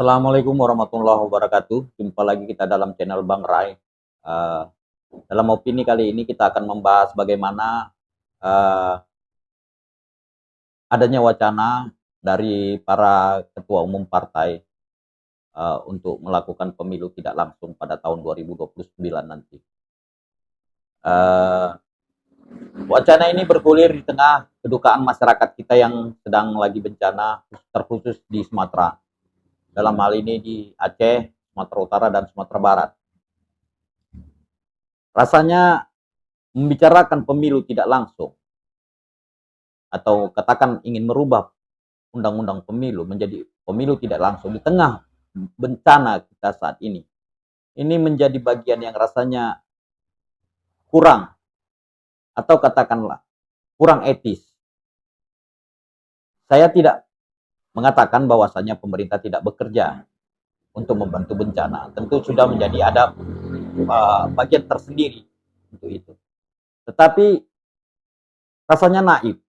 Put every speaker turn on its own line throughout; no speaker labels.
Assalamualaikum warahmatullahi wabarakatuh. Jumpa lagi kita dalam channel Bang Rai. Eh, dalam opini kali ini kita akan membahas bagaimana eh, adanya wacana dari para ketua umum partai untuk melakukan pemilu tidak langsung pada tahun 2029 nanti. Eh, Wacana ini bergulir di tengah kedukaan masyarakat kita yang sedang lagi bencana, terkhusus di Sumatera. Dalam hal ini di Aceh, Sumatera Utara, dan Sumatera Barat. Rasanya membicarakan pemilu tidak langsung atau katakan ingin merubah undang-undang pemilu menjadi pemilu tidak langsung di tengah bencana kita saat ini menjadi bagian yang rasanya kurang atau katakanlah kurang etis. Saya tidak mengatakan bahwasanya pemerintah tidak bekerja untuk membantu bencana. Tentu sudah menjadi ada bagian tersendiri untuk itu. Tetapi rasanya naif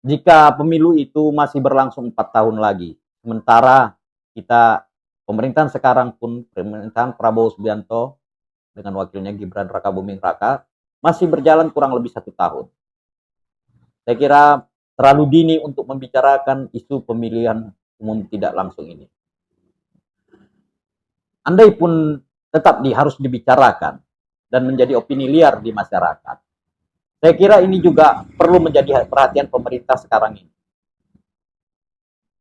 jika pemilu itu masih berlangsung 4 tahun lagi. Sementara kita pemerintahan sekarang pun, pemerintahan Prabowo Subianto dengan wakilnya Gibran Rakabuming Raka masih berjalan kurang lebih 1 tahun. Saya kira terlalu dini untuk membicarakan isu pemilihan umum tidak langsung ini. Andai pun tetap harus dibicarakan dan menjadi opini liar di masyarakat, saya kira ini juga perlu menjadi perhatian pemerintah sekarang ini.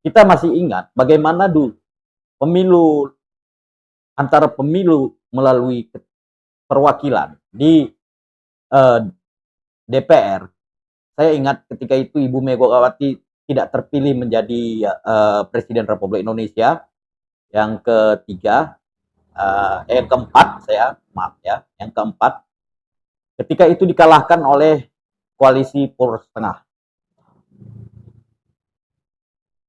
Kita masih ingat bagaimana dulu pemilu antara pemilu melalui perwakilan di DPR. Saya ingat ketika itu Ibu Megawati tidak terpilih menjadi Presiden Republik Indonesia yang ketiga, yang keempat, yang keempat, ketika itu dikalahkan oleh koalisi Poros Tengah.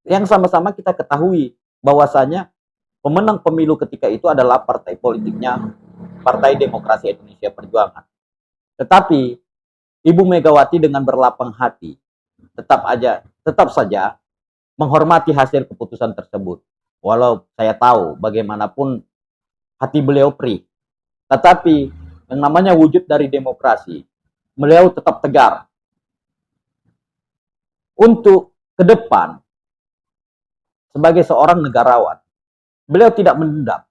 Yang sama-sama kita ketahui bahwasanya pemenang pemilu ketika itu adalah partai politiknya Partai Demokrasi Indonesia Perjuangan. Tetapi Ibu Megawati dengan berlapang hati tetap saja menghormati hasil keputusan tersebut. Walau saya tahu bagaimanapun hati beliau perih. Tetapi yang namanya wujud dari demokrasi, beliau tetap tegar untuk ke depan sebagai seorang negarawan. Beliau tidak mendendam.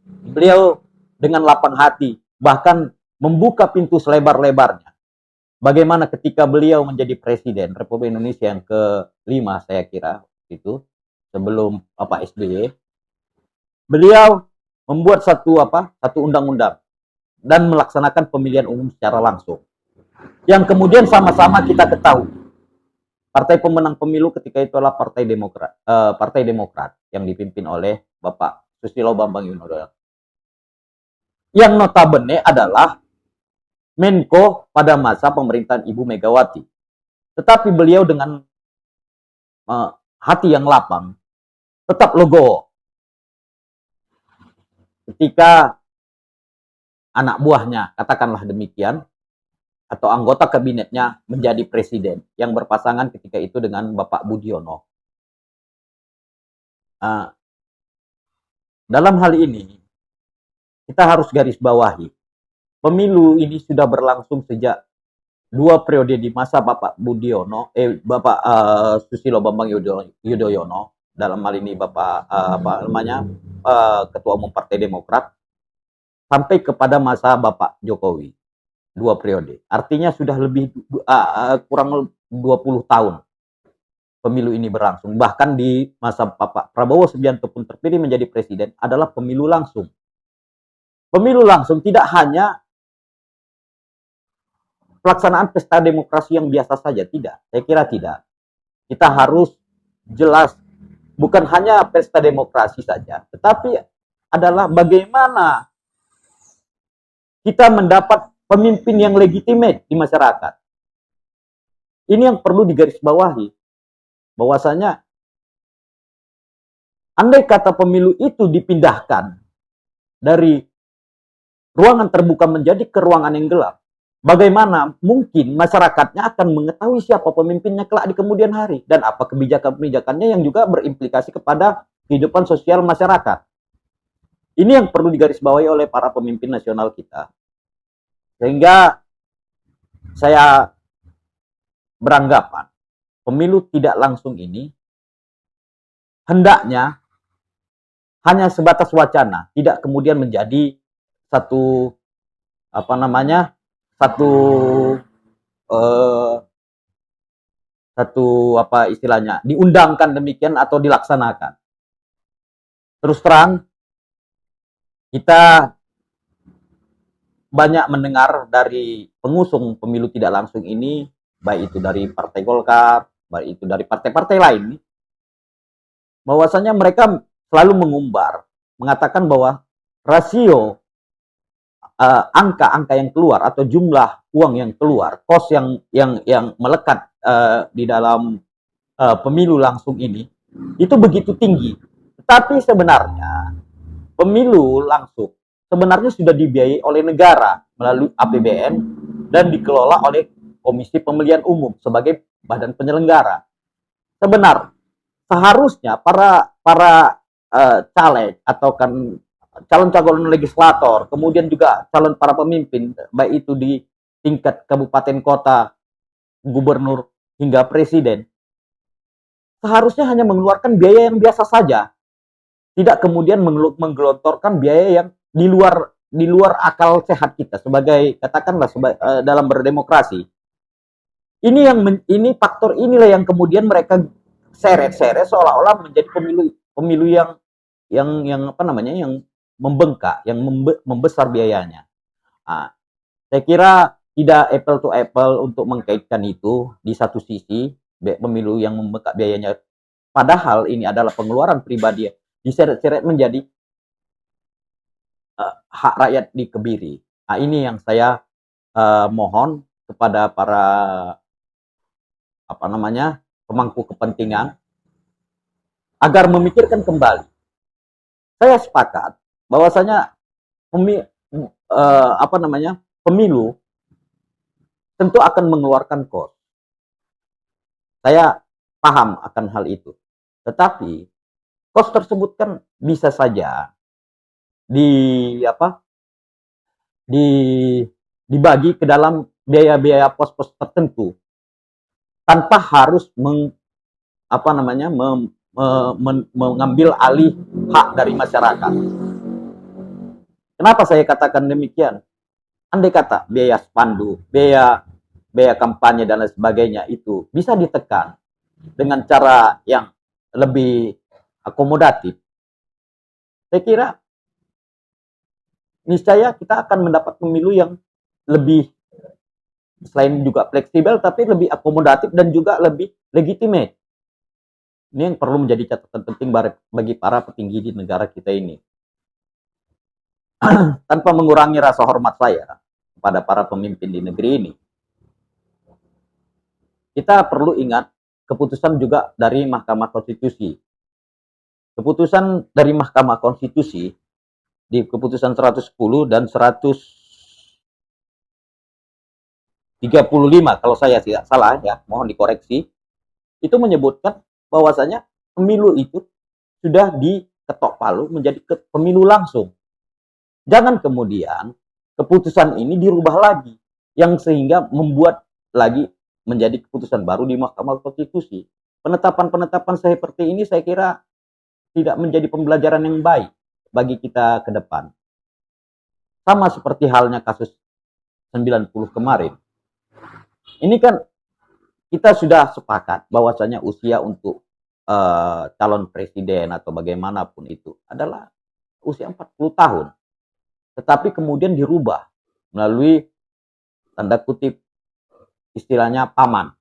Beliau dengan lapang hati bahkan membuka pintu selebar-lebarnya. Bagaimana ketika beliau menjadi Presiden Republik Indonesia yang ke-5, saya kira itu, sebelum Bapak SBY, beliau membuat satu undang-undang dan melaksanakan pemilihan umum secara langsung. Yang kemudian sama-sama kita ketahui, partai pemenang pemilu ketika itu adalah Partai Demokrat yang dipimpin oleh Bapak Susilo Bambang Yudhoyono. Yang notabene adalah Menko pada masa pemerintahan Ibu Megawati. Tetapi beliau dengan hati yang lapang tetap legowo ketika anak buahnya, katakanlah demikian, atau anggota kabinetnya menjadi presiden yang berpasangan ketika itu dengan Bapak Budiono. Dalam hal ini kita harus garis bawahi, pemilu ini sudah berlangsung sejak 2 periode di masa Bapak Budiono, Bapak Susilo Bambang Yudhoyono, dalam hal ini Bapak Ketua Umum Partai Demokrat, sampai kepada masa Bapak Jokowi, 2 periode. Artinya sudah lebih kurang 20 tahun pemilu ini berlangsung. Bahkan di masa Bapak Prabowo Subianto pun terpilih menjadi presiden adalah pemilu langsung. Pemilu langsung tidak hanya pelaksanaan pesta demokrasi yang biasa saja, tidak. Saya kira tidak. Kita harus jelas, bukan hanya pesta demokrasi saja, tetapi adalah bagaimana kita mendapat pemimpin yang legitimate di masyarakat. Ini yang perlu digarisbawahi, bahwasanya andai kata pemilu itu dipindahkan dari ruangan terbuka menjadi ke ruangan yang gelap, bagaimana mungkin masyarakatnya akan mengetahui siapa pemimpinnya kelak di kemudian hari dan apa kebijakan-kebijakannya yang juga berimplikasi kepada kehidupan sosial masyarakat. Ini yang perlu digarisbawahi oleh para pemimpin nasional kita. Sehingga saya beranggapan pemilu tidak langsung ini hendaknya hanya sebatas wacana, tidak kemudian menjadi satu satu istilahnya diundangkan demikian atau dilaksanakan. Terus terang kita banyak mendengar dari pengusung pemilu tidak langsung ini, baik itu dari Partai Golkar, baik itu dari partai-partai lain, bahwasanya mereka selalu mengumbar, mengatakan bahwa rasio angka-angka yang keluar atau jumlah uang yang keluar, kos yang melekat di dalam pemilu langsung ini itu begitu tinggi. Tetapi sebenarnya pemilu langsung sebenarnya sudah dibiayai oleh negara melalui APBN dan dikelola oleh Komisi Pemilihan Umum sebagai badan penyelenggara. Seharusnya para caleg atau kan calon-calon legislator, kemudian juga calon para pemimpin, baik itu di tingkat kabupaten kota, gubernur hingga presiden, seharusnya hanya mengeluarkan biaya yang biasa saja, tidak kemudian menggelontorkan biaya yang di luar akal sehat kita sebagai katakanlah dalam berdemokrasi. Ini faktor inilah yang kemudian mereka seret-seret seolah-olah menjadi pemilu yang membengkak, yang membesar biayanya. Nah, saya kira tidak apple to apple untuk mengkaitkan itu. Di satu sisi pemilu yang membengkak biayanya, padahal ini adalah pengeluaran pribadi, diseret-seret menjadi hak rakyat dikebiri. Nah, ini yang saya mohon kepada para pemangku kepentingan agar memikirkan kembali. Saya sepakat bahwasanya pemilu tentu akan mengeluarkan kos. Saya paham akan hal itu. Tetapi kos tersebut kan bisa saja dibagi ke dalam biaya-biaya pos-pos tertentu tanpa harus mengambil alih hak dari masyarakat. Kenapa saya katakan demikian? Andai kata biaya spanduk, biaya kampanye dan lain sebagainya itu bisa ditekan dengan cara yang lebih akomodatif, saya kira niscaya kita akan mendapat pemilu yang lebih, selain juga fleksibel, tapi lebih akomodatif dan juga lebih legitimate. Ini yang perlu menjadi catatan penting bagi para petinggi di negara kita ini. Tanpa mengurangi rasa hormat saya kepada para pemimpin di negeri ini, kita perlu ingat keputusan juga dari Mahkamah Konstitusi. Keputusan dari Mahkamah Konstitusi di keputusan 110 dan 135 kalau saya tidak salah ya, mohon dikoreksi, itu menyebutkan bahwasanya pemilu itu sudah diketok palu menjadi pemilu langsung. Jangan kemudian keputusan ini dirubah lagi, yang sehingga membuat lagi menjadi keputusan baru di Mahkamah Konstitusi. Penetapan-penetapan seperti ini saya kira tidak menjadi pembelajaran yang baik bagi kita ke depan. Sama seperti halnya kasus 90 kemarin. Ini kan kita sudah sepakat bahwasanya usia untuk calon presiden atau bagaimanapun itu adalah usia 40 tahun. Tetapi kemudian dirubah melalui tanda kutip istilahnya paman.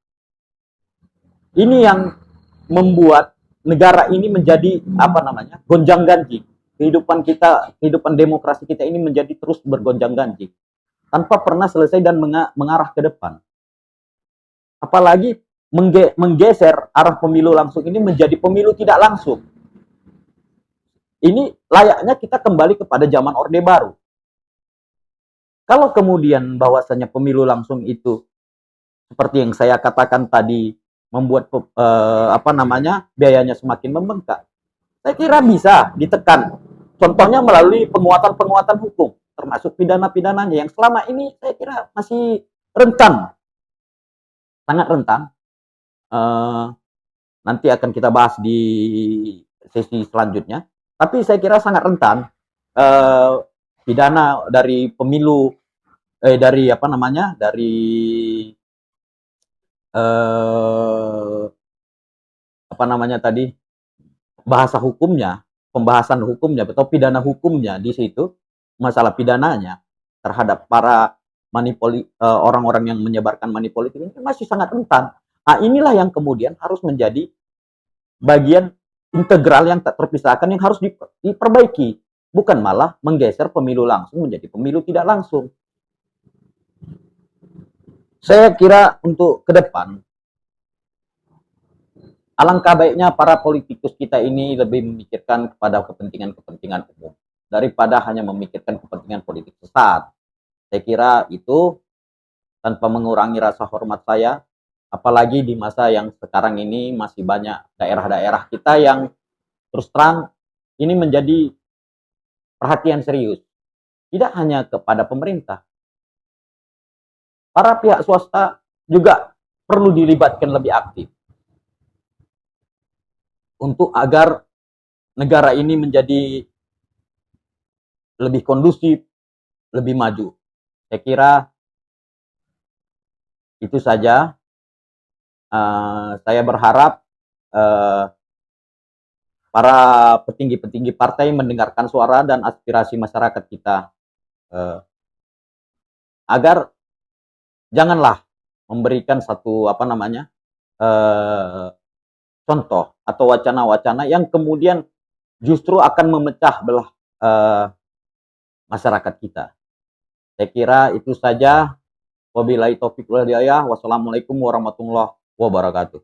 Ini yang membuat negara ini menjadi gonjang-ganjing. Kehidupan demokrasi kita ini menjadi terus bergonjang-ganjing tanpa pernah selesai dan mengarah ke depan. Apalagi menggeser arah pemilu langsung ini menjadi pemilu tidak langsung. Ini layaknya kita kembali kepada zaman Orde Baru. Kalau kemudian bahwasanya pemilu langsung itu seperti yang saya katakan tadi membuat biayanya semakin membengkak, Saya kira bisa ditekan. Contohnya melalui penguatan-penguatan hukum, termasuk pidana-pidananya yang selama ini saya kira masih rentan, sangat rentan. Eh, Nanti akan kita bahas di sesi selanjutnya. Tapi saya kira sangat rentan eh, pidana dari pemilu, dari apa namanya, dari eh, apa namanya tadi, bahasa hukumnya, pembahasan hukumnya atau pidana hukumnya di situ, masalah pidananya terhadap para orang-orang yang menyebarkan money politik ini masih sangat rentan. Nah, inilah yang kemudian harus menjadi bagian integral yang tak terpisahkan yang harus diperbaiki, bukan malah menggeser pemilu langsung menjadi pemilu tidak langsung. Saya kira untuk ke depan alangkah baiknya para politikus kita ini lebih memikirkan kepada kepentingan-kepentingan umum daripada hanya memikirkan kepentingan politik sesaat. Saya kira itu tanpa mengurangi rasa hormat saya, apalagi di masa yang sekarang ini masih banyak daerah-daerah kita yang terus terang ini menjadi perhatian serius. Tidak hanya kepada pemerintah, para pihak swasta juga perlu dilibatkan lebih aktif untuk agar negara ini menjadi lebih kondusif, lebih maju. Saya kira itu saja. Saya berharap para petinggi-petinggi partai mendengarkan suara dan aspirasi masyarakat kita, agar janganlah memberikan satu apa namanya contoh atau wacana-wacana yang kemudian justru akan memecah belah masyarakat kita. Saya kira itu saja. Wabillahi taufiq wal hidayah. Wassalamualaikum warahmatullahi wabarakatuh.